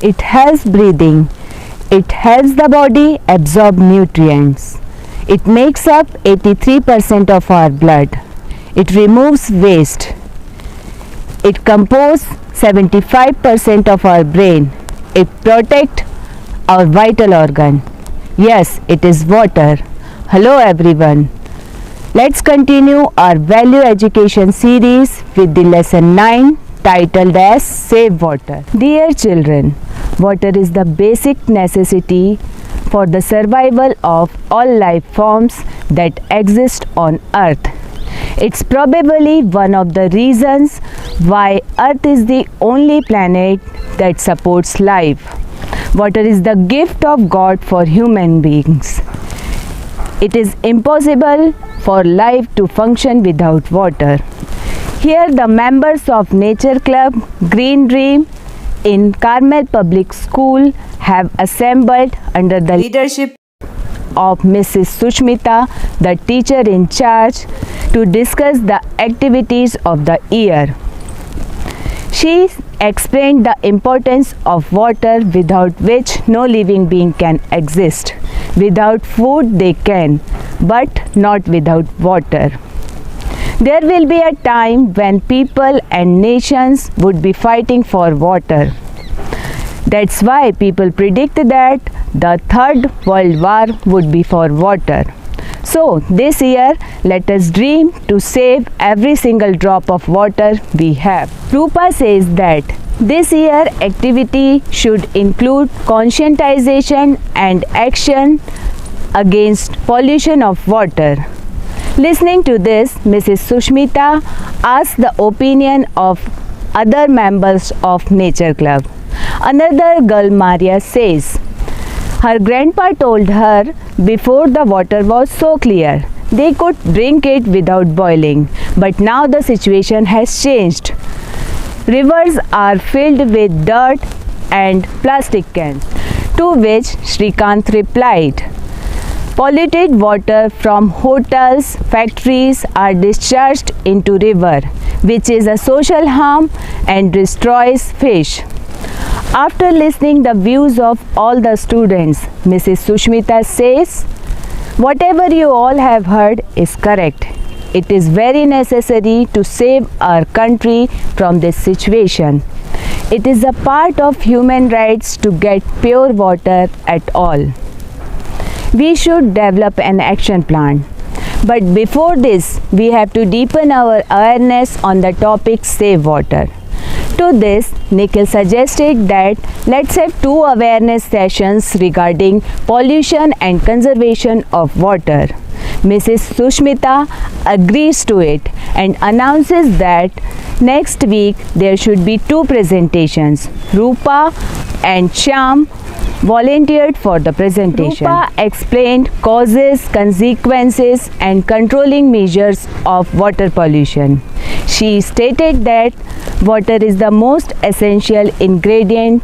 It helps breathing. It helps the body absorb nutrients. It makes up 83% of our blood. It removes waste. It composes 75% of our brain. It protects our vital organ. Yes, it is water. Hello everyone. Let's continue our value education series with the lesson 9 titled as Save Water. Dear children, water is the basic necessity for the survival of all life forms that exist on earth. It's probably one of the reasons why earth is the only planet that supports life. Water is the gift of God for human beings. It is impossible for life to function without water. Here the members of Nature Club Green Dream in Carmel Public School have assembled under the leadership of Mrs. Sushmita, the teacher in charge, to discuss the activities of the year. She explained the importance of water, without which no living being can exist. Without food they can, but not without water. There will be a time when people and nations would be fighting for water. That's why people predict that the Third World War would be for water. So this year, let us dream to save every single drop of water we have. Rupa says that this year activity should include conscientization and action against pollution of water. Listening to this, Mrs. Sushmita asked the opinion of other members of Nature Club. Another girl, Maria, says her grandpa told her before the water was so clear they could drink it without boiling, but now the situation has changed. Rivers are filled with dirt and plastic cans, to which Shrikant replied, polluted water from hotels, factories are discharged into river, which is a social harm and destroys fish. After listening the views of all the students, Mrs. Sushmita says, whatever you all have heard is correct. It is very necessary to save our country from this situation. It is a part of human rights to get pure water at all. We should develop an action plan. But before this, we have to deepen our awareness on the topic Save Water. To this, Nikhil suggested that let's have 2 awareness sessions regarding pollution and conservation of water. Mrs. Sushmita agrees to it and announces that next week there should be 2 presentations. Rupa and Shyam volunteered for the presentation. Rupa explained causes, consequences and controlling measures of water pollution. She stated that water is the most essential ingredient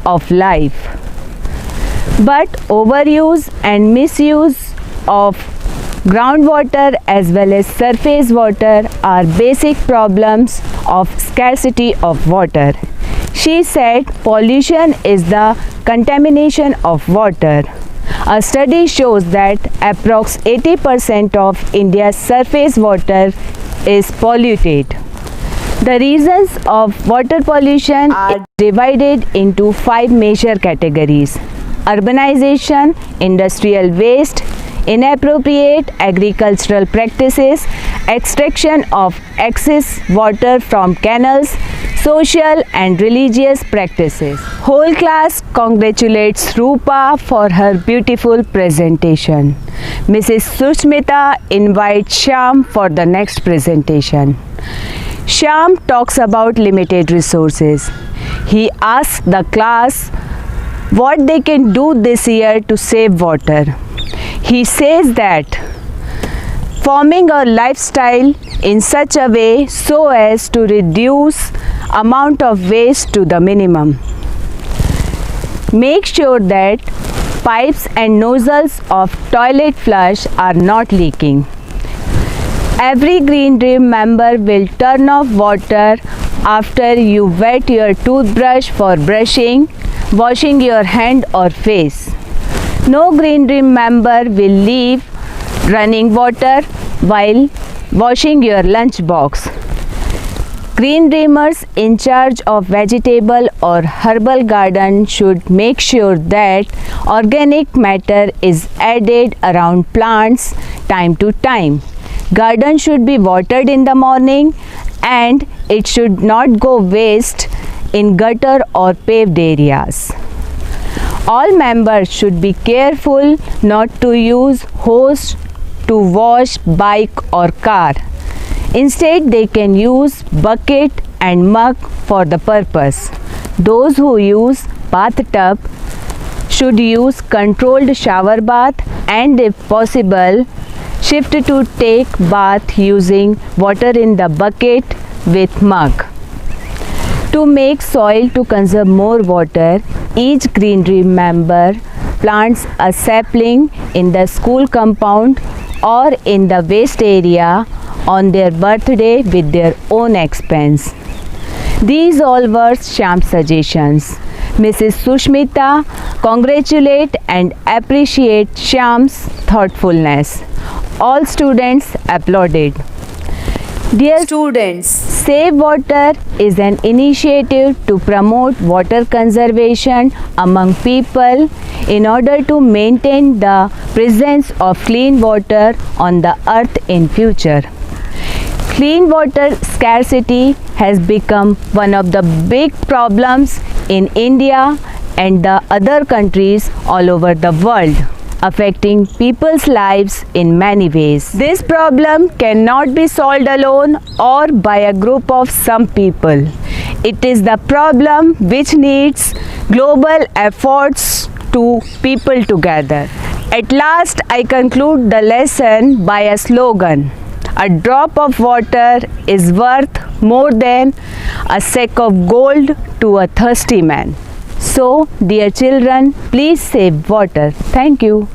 of life. But overuse and misuse of groundwater as well as surface water are basic problems of scarcity of water. She said pollution is the contamination of water. A study shows that approx 80% of India's surface water is polluted. The reasons of water pollution are divided into 5 major categories: urbanization, industrial waste, inappropriate agricultural practices, extraction of excess water from canals, social and religious practices. Whole class congratulates Rupa for her beautiful presentation. Mrs. Sushmita invites Shyam for the next presentation. Shyam talks about limited resources. He asks the class what they can do this year to save water. He says that forming a lifestyle in such a way so as to reduce amount of waste to the minimum. Make sure that pipes and nozzles of toilet flush are not leaking. Every Green Dream member will turn off water after you wet your toothbrush for brushing washing your hand or face. No Green Dream member will leave running water while washing your lunch box. Green Dreamers in charge of vegetable or herbal garden should make sure that organic matter is added around plants time to time. Garden should be watered in the morning and it should not go waste in gutter or paved areas. All members should be careful not to use hose to wash bike or car. Instead, they can use bucket and mug for the purpose. Those who use bathtub should use controlled shower bath and if possible, shift to take bath using water in the bucket with mug. To make soil to conserve more water, each Green Dream member plants a sapling in the school compound or in the waste area on their birthday with their own expense. These all were Shyam's suggestions. Mrs. Sushmita congratulate and appreciate Shyam's thoughtfulness. All students applauded. Dear students, Save Water is an initiative to promote water conservation among people in order to maintain the presence of clean water on the earth in future. Clean water scarcity has become one of the big problems in India and the other countries all over the world, affecting people's lives in many ways. This problem cannot be solved alone or by a group of some people. It is the problem which needs global efforts to people together. At last, I conclude the lesson by a slogan. A drop of water is worth more than a sack of gold to a thirsty man. So, dear children, please save water. Thank you.